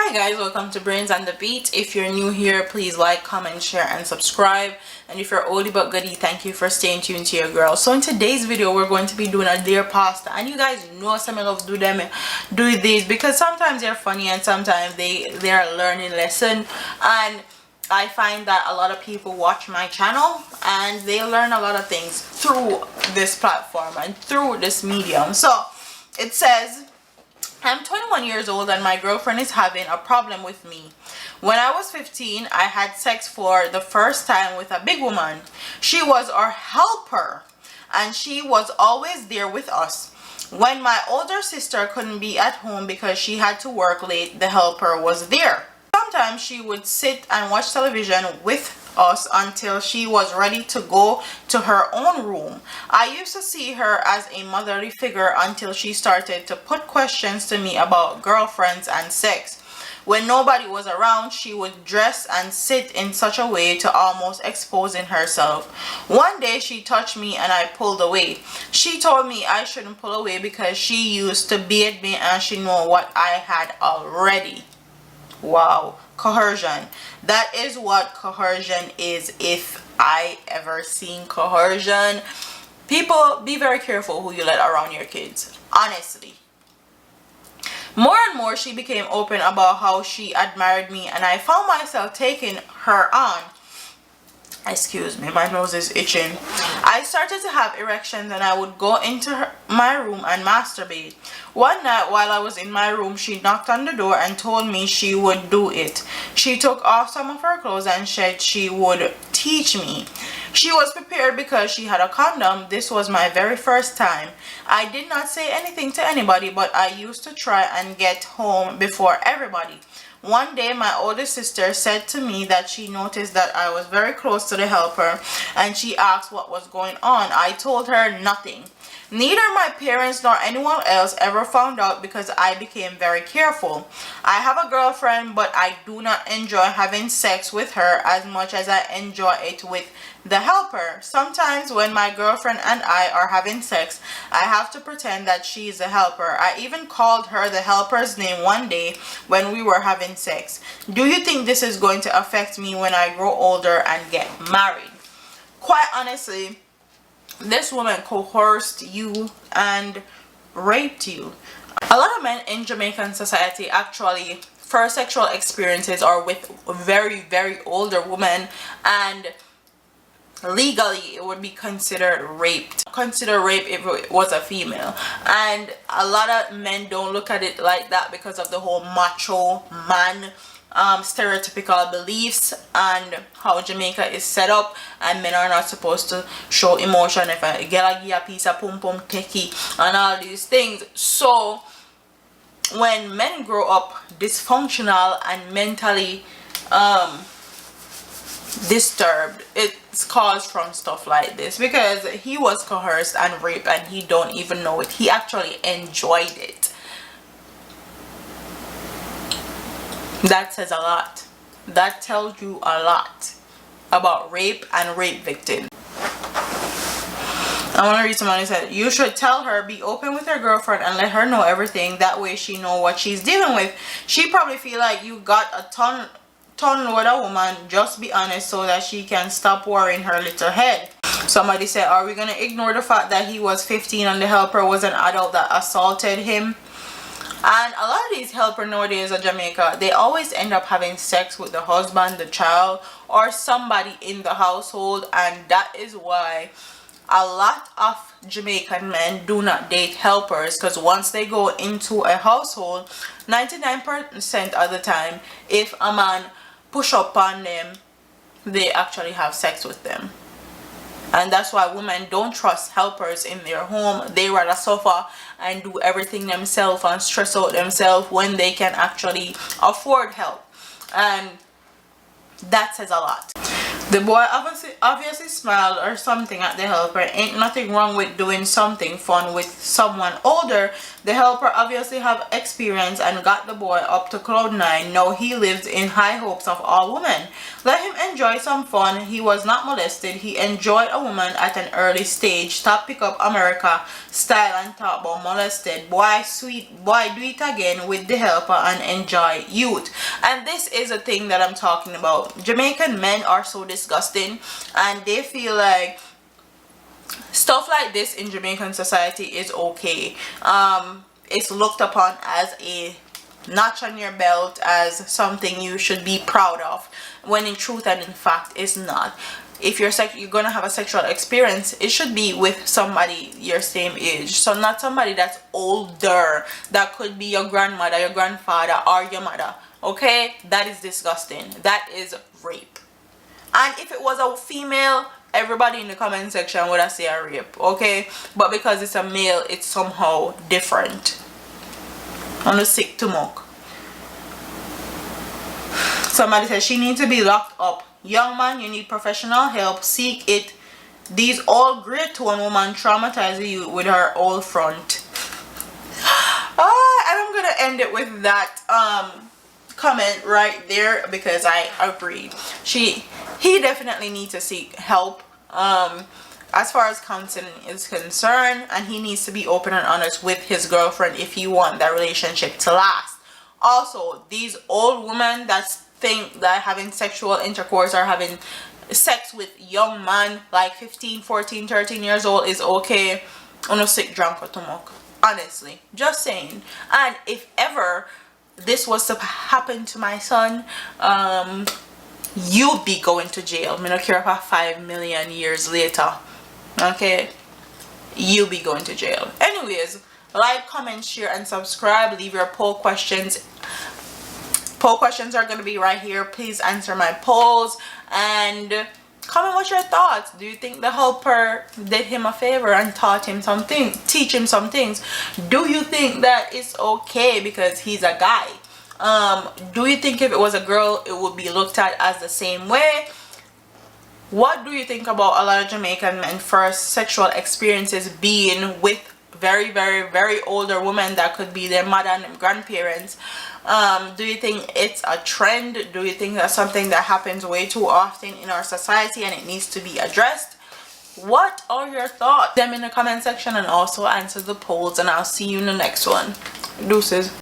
Hi guys, welcome to Brains and the Beat. If you're new here, please like, comment, share, and subscribe. And if you're oldie but goodie, thank you for staying tuned to your girl. So in today's video, we're going to be doing a deer pasta. And you guys know some of love do these because sometimes they're funny and sometimes they're a learning lesson. And I find that a lot of people watch my channel and they learn a lot of things through this platform and through this medium. So it says, I'm 21 years old and my girlfriend is having a problem with me. When I was 15, I had sex for the first time with a big woman. She was our helper and she was always there with us. When my older sister couldn't be at home because she had to work late, the helper was there. Sometimes she would sit and watch television with us until she was ready to go to her own room. I used to see her as a motherly figure until she started to put questions to me about girlfriends and sex. When nobody was around, she would dress and sit in such a way to almost exposing herself. One day she touched me and I pulled away. She told me I shouldn't pull away because she used to beat me and she knew what I had already. Wow, coercion. That is what coercion is. If I ever seen coercion, people, be very careful who you let around your kids, honestly. More and more she became open about how she admired me and I found myself taking her on. Excuse me, my nose is itching. I started to have erections and I would go into my room and masturbate. One night while I was in my room, she knocked on the door and told me she would do it. She took off some of her clothes and said she would teach me. She was prepared because she had a condom. This was my very first time. I did not say anything to anybody, but I used to try and get home before everybody. One day my older sister said to me that she noticed that I was very close to the helper and she asked what was going on. I told her nothing. Neither my parents nor anyone else ever found out because I became very careful. I have a girlfriend, but I do not enjoy having sex with her as much as I enjoy it with the helper. Sometimes when my girlfriend and I are having sex, I have to pretend that she is the helper. I even called her the helper's name one day when we were having sex. Do you think this is going to affect me when I grow older and get married? Quite honestly, this woman coerced you and raped you. A lot of men in Jamaican society actually first sexual experiences are with very older women, and legally it would be considered rape if it was a female. And a lot of men don't look at it like that because of the whole macho man stereotypical beliefs and how Jamaica is set up, and men are not supposed to show emotion. If a girl give a piece of pum pum techie and all these things. So when men grow up dysfunctional and mentally disturbed, it's caused from stuff like this, because he was coerced and raped and he don't even know it. He actually enjoyed it. That says a lot. That tells you a lot about rape and rape victims. I want to read somebody said, you should tell her, be open with her girlfriend and let her know everything. That way she know what she's dealing with. She probably feel like you got a ton load of woman. Just be honest so that she can stop worrying her little head. Somebody said, are we going to ignore the fact that he was 15 and the helper was an adult that assaulted him? And a lot of these helpers nowadays in Jamaica, they always end up having sex with the husband, the child, or somebody in the household. And that is why a lot of Jamaican men do not date helpers, because once they go into a household, 99% of the time, if a man push up on them, they actually have sex with them. And that's why women don't trust helpers in their home. They rather suffer and do everything themselves and stress out themselves when they can actually afford help. And that says a lot. The boy obviously smiled or something at the helper. Ain't nothing wrong with doing something fun with someone older. The helper obviously have experience and got the boy up to cloud 9. Now he lives in high hopes of all women. Let him enjoy some fun. He was not molested. He enjoyed a woman at an early stage. Stop pick up America style and talk about molested. Boy sweet boy, do it again with the helper and enjoy youth. And this is a thing that I'm talking about. Jamaican men are so disgusting, and they feel like stuff like this in Jamaican society is okay. It's looked upon as a notch on your belt, as something you should be proud of, when in truth and in fact it's not. If you're gonna have a sexual experience, it should be with somebody your same age, so not somebody that's older. That could be your grandmother, your grandfather, or your mother. Okay, that is disgusting. That is rape. And if it was a female, everybody in the comment section would have said a rape. Okay, but because it's a male, it's somehow different. I'm not sick to mock. Somebody says she needs to be locked up. Young man, you need professional help. Seek it. These all great tone woman traumatize you with her old front. And I'm gonna end it with that comment right there, because I agree. He definitely needs to seek help as far as counseling is concerned, and he needs to be open and honest with his girlfriend if he wants that relationship to last. Also, these old women that think that having sexual intercourse or having sex with young man like 15, 14, 13 years old is okay, on a sick drunk or tomok. Honestly, just saying. And if ever this was to happen to my son, you'd be going to jail. I don't care about 5 million years later. Okay, you'll be going to jail. Anyways, like, comment, share, and subscribe. Leave your poll questions. Poll questions are going to be right here. Please answer my polls and comment what's your thoughts. Do you think the helper did him a favor and taught him something, teach him some things? Do you think that it's okay because he's a guy? Do you think if it was a girl, it would be looked at as the same way? What do you think about a lot of Jamaican men first sexual experiences being with very, very, very older women that could be their mother and grandparents? Do you think it's a trend? Do you think that's something that happens way too often in our society and it needs to be addressed? What are your thoughts? Them in the comment section, and also answer the polls, and I'll see you in the next one. Deuces.